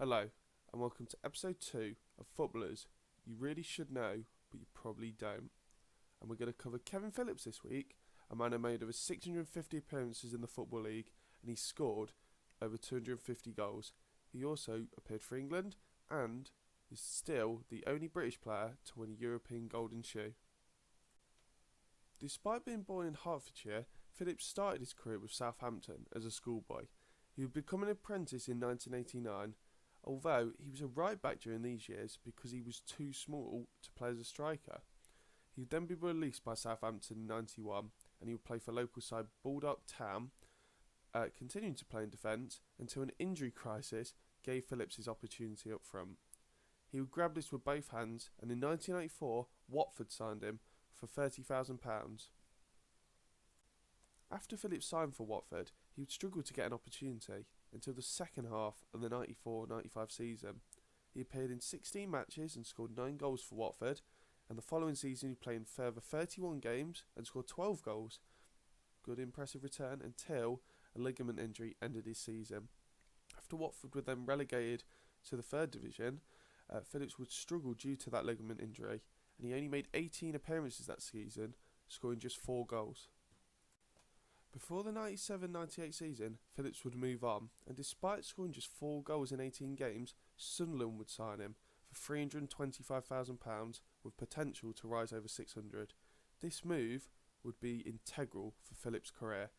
Hello, and welcome to episode 2 of Footballers You Really Should Know, but You Probably Don't. And we're going to cover Kevin Phillips this week, a man who made over 650 appearances in the Football League, and he scored over 250 goals. He also appeared for England, and is still the only British player to win a European Golden Shoe. Despite being born in Hertfordshire, Phillips started his career with Southampton as a schoolboy. He would become an apprentice in 1989, although he was a right back during these years because he was too small to play as a striker. He would then be released by Southampton in 91 and he would play for local side Baldock Town, continuing to play in defence until an injury crisis gave Phillips his opportunity up front. He would grab this with both hands, and in 1994 Watford signed him for £30,000. After Phillips signed for Watford, he would struggle to get an opportunity until the second half of the 94-95 season. He appeared in 16 matches and scored 9 goals for Watford, and the following season he played in further 31 games and scored 12 goals. Good impressive return until a ligament injury ended his season. After Watford were then relegated to the 3rd Division, Phillips would struggle due to that ligament injury, and he only made 18 appearances that season, scoring just 4 goals. Before the 97-98 season, Phillips would move on, and despite scoring just 4 goals in 18 games, Sunderland would sign him for £325,000 with potential to rise over 600. This move would be integral for Phillips' career.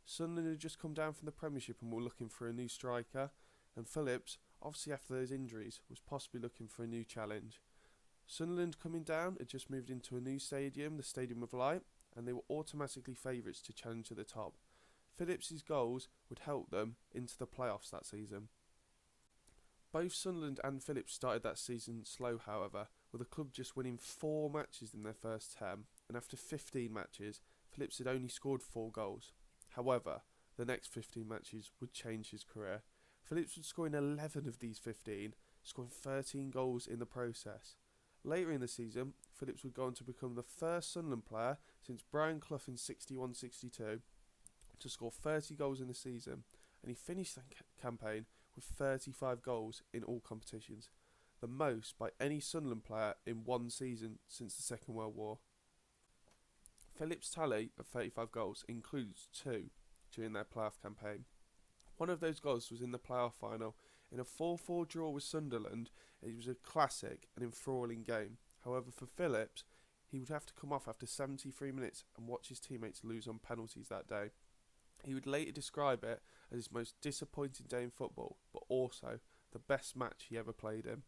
Sunderland had just come down from the Premiership and were looking for a new striker, and Phillips, obviously after those injuries, was possibly looking for a new challenge. Sunderland coming down had just moved into a new stadium, the Stadium of Light, and they were automatically favourites to challenge at the top. Phillips' goals would help them into the playoffs that season. Both Sunderland and Phillips started that season slow, however, with the club just winning 4 matches in their first 10, and after 15 matches, Phillips had only scored 4 goals. However, the next 15 matches would change his career. Phillips would score in 11 of these 15, scoring 13 goals in the process. Later in the season, Phillips would go on to become the first Sunderland player since Brian Clough in 61-62 to score 30 goals in the season, and he finished that campaign with 35 goals in all competitions, the most by any Sunderland player in one season since the Second World War. Phillips' tally of 35 goals includes 2 during their playoff campaign. One of those goals was in the playoff final in a 4-4 draw with Sunderland. It was a classic and enthralling game. However, for Phillips, he would have to come off after 73 minutes and watch his teammates lose on penalties that day. He would later describe it as his most disappointing day in football, but also the best match he ever played in.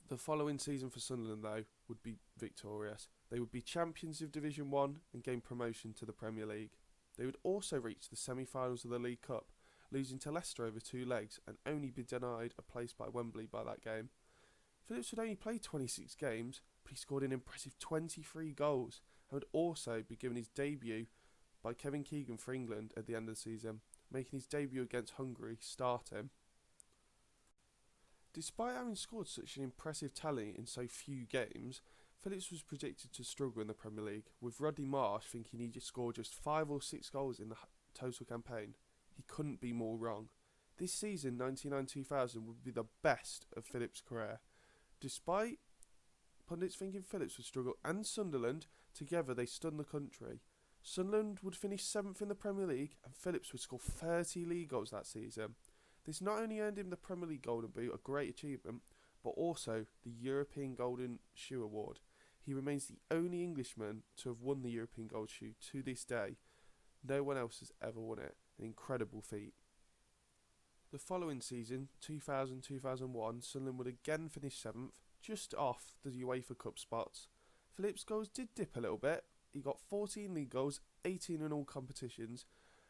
The following season for Sunderland, though, would be victorious. They would be champions of Division 1 and gain promotion to the Premier League. They would also reach the semi-finals of the League Cup, losing to Leicester over 2 legs and only be denied a place by Wembley by that game. Phillips would only play 26 games, but he scored an impressive 23 goals and would also be given his debut by Kevin Keegan for England at the end of the season, making his debut against Hungary starting. Despite having scored such an impressive tally in so few games, Phillips was predicted to struggle in the Premier League, with Rodney Marsh thinking he'd score just 5 or 6 goals in the total campaign. He couldn't be more wrong. This season, 99-2000, would be the best of Phillips' career. Despite pundits thinking Phillips would struggle and Sunderland, together they stunned the country. Sunderland would finish 7th in the Premier League and Phillips would score 30 league goals that season. This not only earned him the Premier League Golden Boot, a great achievement, but also the European Golden Shoe Award. He remains the only Englishman to have won the European Gold Shoe to this day. No one else has ever won it. An incredible feat. The following season, 2000-2001, Sunderland would again finish 7th, just off the UEFA Cup spots. Phillips' goals did dip a little bit. He got 14 league goals, 18 in all competitions,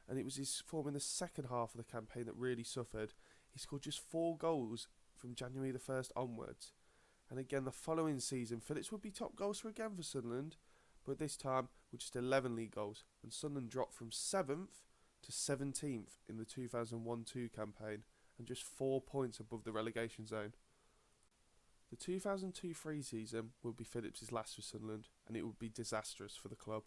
and it was his form in the second half of the campaign that really suffered. He scored just 4 goals from January the 1st onwards. And again, the following season, Phillips would be top goal scorer again for Sunderland, but this time with just 11 league goals, and Sunderland dropped from 7th to 17th in the 2001-2 campaign, and just 4 points above the relegation zone. The 2002-3 season would be Phillips' last with Sunderland, and it would be disastrous for the club.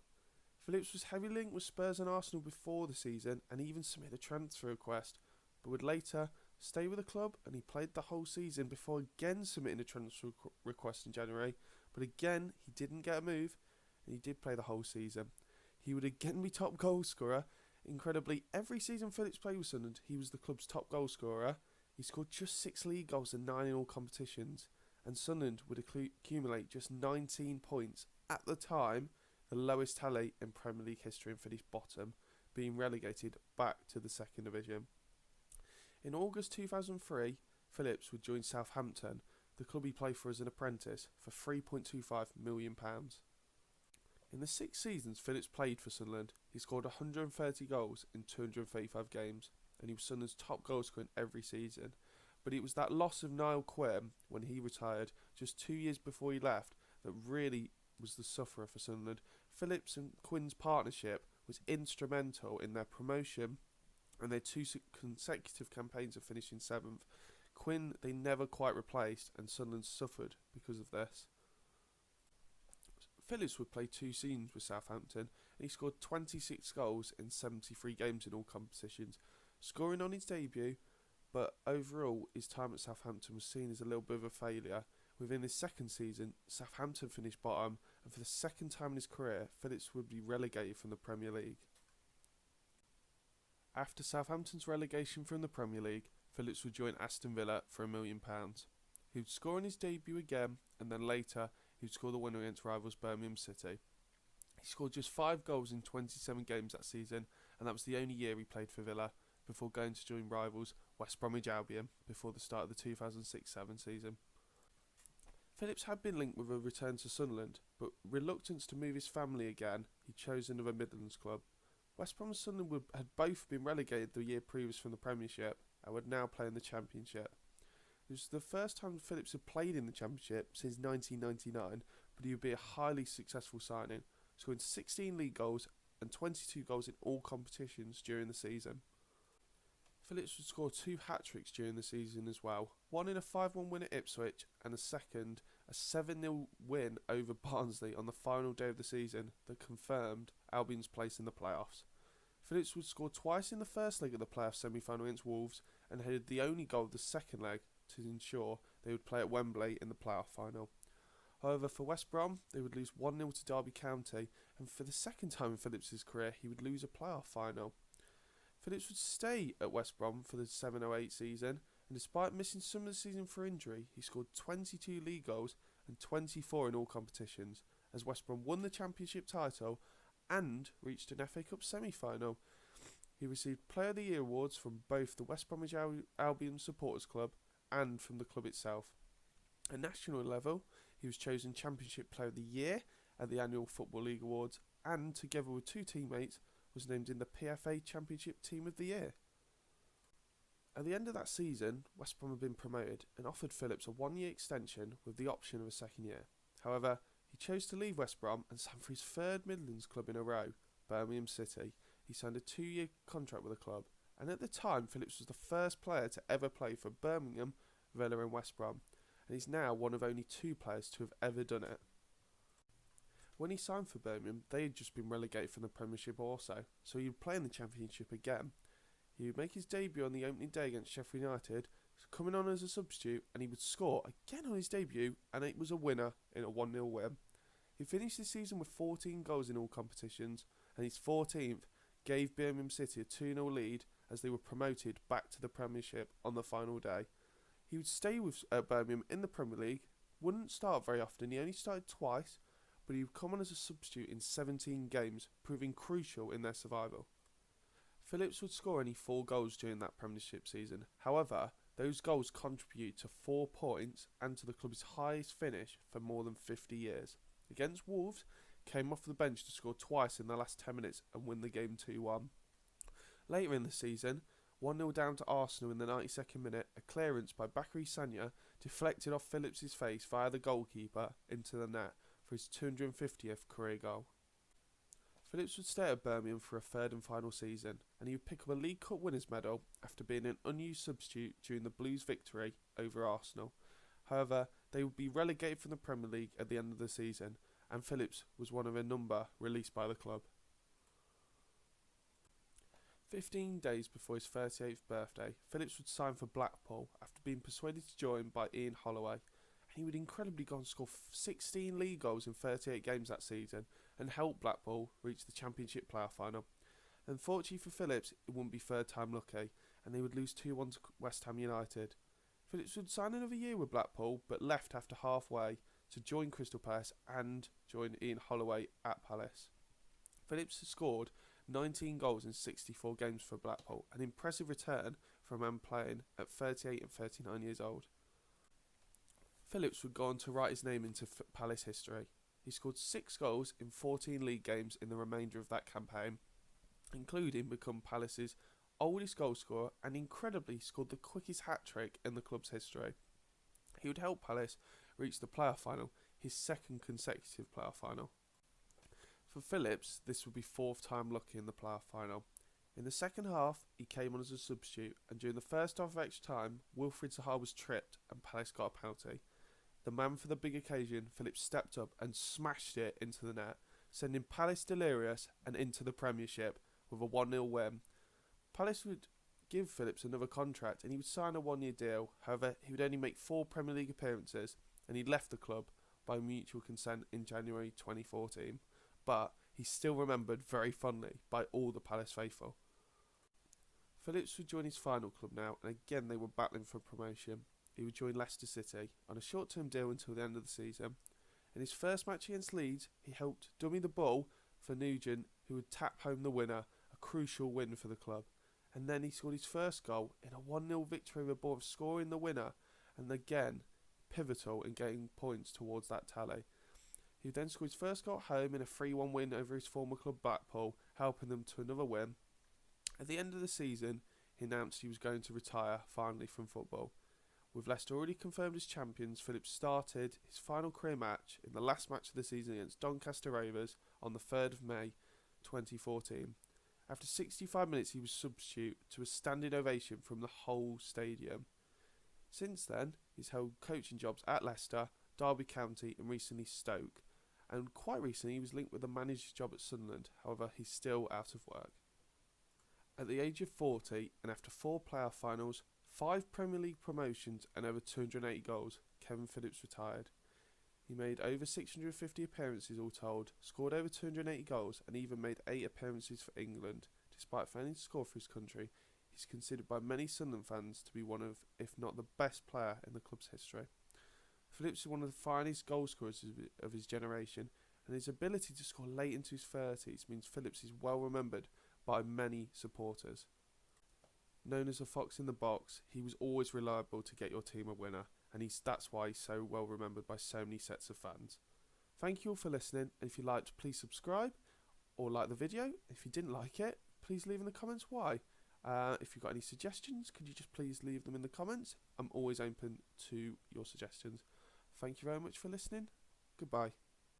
Phillips was heavily linked with Spurs and Arsenal before the season, and even submitted a transfer request, but would later stay with the club, and he played the whole season before again submitting a transfer request in January. But again, he didn't get a move, and he did play the whole season. He would again be top goal scorer. Incredibly, every season Phillips played with Sunderland, he was the club's top goal scorer. He scored just 6 league goals and 9 in all competitions, and Sunderland would accumulate just 19 points at the time, the lowest tally in Premier League history, and finished bottom, being relegated back to the second division. In August 2003, Phillips would join Southampton, the club he played for as an apprentice, for £3.25 million. In the 6 seasons Phillips played for Sunderland, he scored 130 goals in 235 games, and he was Sunderland's top goal scorer in every season. But it was that loss of Niall Quinn when he retired just 2 years before he left that really was the sufferer for Sunderland. Phillips and Quinn's partnership was instrumental in their promotion and their 2 consecutive campaigns of finishing 7th. Quinn they never quite replaced, and Sunderland suffered because of this. Phillips would play 2 seasons with Southampton, and he scored 26 goals in 73 games in all competitions, scoring on his debut, but overall his time at Southampton was seen as a little bit of a failure. Within his second season, Southampton finished bottom, and for the second time in his career, Phillips would be relegated from the Premier League. After Southampton's relegation from the Premier League, Phillips would join Aston Villa for £1 million. He would score in his debut again, and then later he would score the winner against rivals Birmingham City. He scored just 5 goals in 27 games that season, and that was the only year he played for Villa, before going to join rivals West Bromwich Albion before the start of the 2006-07 season. Phillips had been linked with a return to Sunderland, but reluctant to move his family again, he chose another Midlands club. West Brom and Sunderland had both been relegated the year previous from the Premiership and would now play in the Championship. It was the first time Phillips had played in the Championship since 1999, but he would be a highly successful signing, scoring 16 league goals and 22 goals in all competitions during the season. Phillips would score 2 hat-tricks during the season as well, one in a 5-1 win at Ipswich and a second a 7-0 win over Barnsley on the final day of the season that confirmed Albion's place in the playoffs. Phillips would score twice in the first leg of the playoff semi-final against Wolves and headed the only goal of the second leg to ensure they would play at Wembley in the playoff final. However, for West Brom, they would lose 1-0 to Derby County, and for the second time in Phillips' career, he would lose a playoff final. Phillips would stay at West Brom for the 7-08 season, and despite missing some of the season for injury, he scored 22 league goals and 24 in all competitions, as West Brom won the Championship title and reached an FA Cup semi-final. He received Player of the Year awards from both the West Bromwich Albion Supporters Club and from the club itself. At national level, he was chosen Championship Player of the Year at the annual Football League Awards, and together with 2 teammates, was named in the PFA Championship Team of the Year. At the end of that season, West Brom had been promoted and offered Phillips a 1-year extension with the option of a second year. However, he chose to leave West Brom and signed for his 3rd Midlands club in a row, Birmingham City. He signed a 2-year contract with the club, and at the time Phillips was the first player to ever play for Birmingham, Villa and West Brom, and he's now one of only 2 players to have ever done it. When he signed for Birmingham, they had just been relegated from the Premiership also, so he would play in the Championship again. He would make his debut on the opening day against Sheffield United, coming on as a substitute, and he would score again on his debut, and it was a winner in a 1-0 win. He finished the season with 14 goals in all competitions, and his 14th gave Birmingham City a 2-0 lead as they were promoted back to the Premiership on the final day. He would stay with Birmingham in the Premier League, wouldn't start very often, he only started twice, but he would come on as a substitute in 17 games, proving crucial in their survival. Phillips would score only 4 goals during that Premiership season. However, those goals contribute to 4 points and to the club's highest finish for more than 50 years. Against Wolves, came off the bench to score twice in the last 10 minutes and win the game 2-1. Later in the season, 1-0 down to Arsenal in the 92nd minute, a clearance by Bakary Sagna deflected off Phillips' face via the goalkeeper into the net for his 250th career goal. Phillips would stay at Birmingham for a 3rd and final season, and he would pick up a League Cup winners' medal after being an unused substitute during the Blues' victory over Arsenal. However, they would be relegated from the Premier League at the end of the season, and Phillips was one of a number released by the club. 15 days before his 38th birthday, Phillips would sign for Blackpool after being persuaded to join by Ian Holloway, and he would incredibly go on to score 16 league goals in 38 games that season and help Blackpool reach the Championship playoff final. Unfortunately for Phillips, it wouldn't be third time lucky, and they would lose 2-1 to West Ham United. Phillips would sign another year with Blackpool, but left after halfway to join Crystal Palace and join Ian Holloway at Palace. Phillips has scored 19 goals in 64 games for Blackpool, an impressive return for a man playing at 38 and 39 years old. Phillips would go on to write his name into Palace history. He scored 6 goals in 14 league games in the remainder of that campaign, including become Palace's oldest goalscorer and incredibly scored the quickest hat-trick in the club's history. He would help Palace reach the playoff final, his second consecutive playoff final. For Phillips, this would be fourth time lucky in the playoff final. In the second half, he came on as a substitute, and during the first half of extra time, Wilfried Zaha was tripped and Palace got a penalty. The man for the big occasion, Phillips stepped up and smashed it into the net, sending Palace delirious and into the Premiership with a 1-0 win. Palace would give Phillips another contract and he would sign a 1-year deal. However, he would only make 4 Premier League appearances and he left the club by mutual consent in January 2014. But he's still remembered very fondly by all the Palace faithful. Phillips would join his final club now, and again they were battling for promotion. He would join Leicester City on a short-term deal until the end of the season. In his first match against Leeds, he helped dummy the ball for Nugent, who would tap home the winner, a crucial win for the club. And then he scored his first goal in a 1-0 victory with Bournemouth, scoring the winner, and again pivotal in getting points towards that tally. He then scored his first goal at home in a 3-1 win over his former club Blackpool, helping them to another win. At the end of the season, he announced he was going to retire finally from football. With Leicester already confirmed as champions, Phillips started his final career match in the last match of the season against Doncaster Rovers on the 3rd of May 2014. After 65 minutes, he was substitute to a standing ovation from the whole stadium. Since then, he's held coaching jobs at Leicester, Derby County and recently Stoke. And quite recently he was linked with a manager's job at Sunderland, however he's still out of work. At the age of 40 and after 4 playoff finals, 5 Premier League promotions and over 280 goals, Kevin Phillips retired. He made over 650 appearances all told, scored over 280 goals and even made 8 appearances for England. Despite failing to score for his country, he's considered by many Sunderland fans to be one of, if not the best player in the club's history. Phillips is one of the finest goal scorers of his generation, and his ability to score late into his 30s means Phillips is well remembered by many supporters. Known as a fox in the box, he was always reliable to get your team a winner, and that's why he's so well remembered by so many sets of fans. Thank you all for listening, and if you liked, please subscribe or like the video. If you didn't like it, please leave in the comments why. If you've got any suggestions, could you just please leave them in the comments? I'm always open to your suggestions. Thank you very much for listening. Goodbye.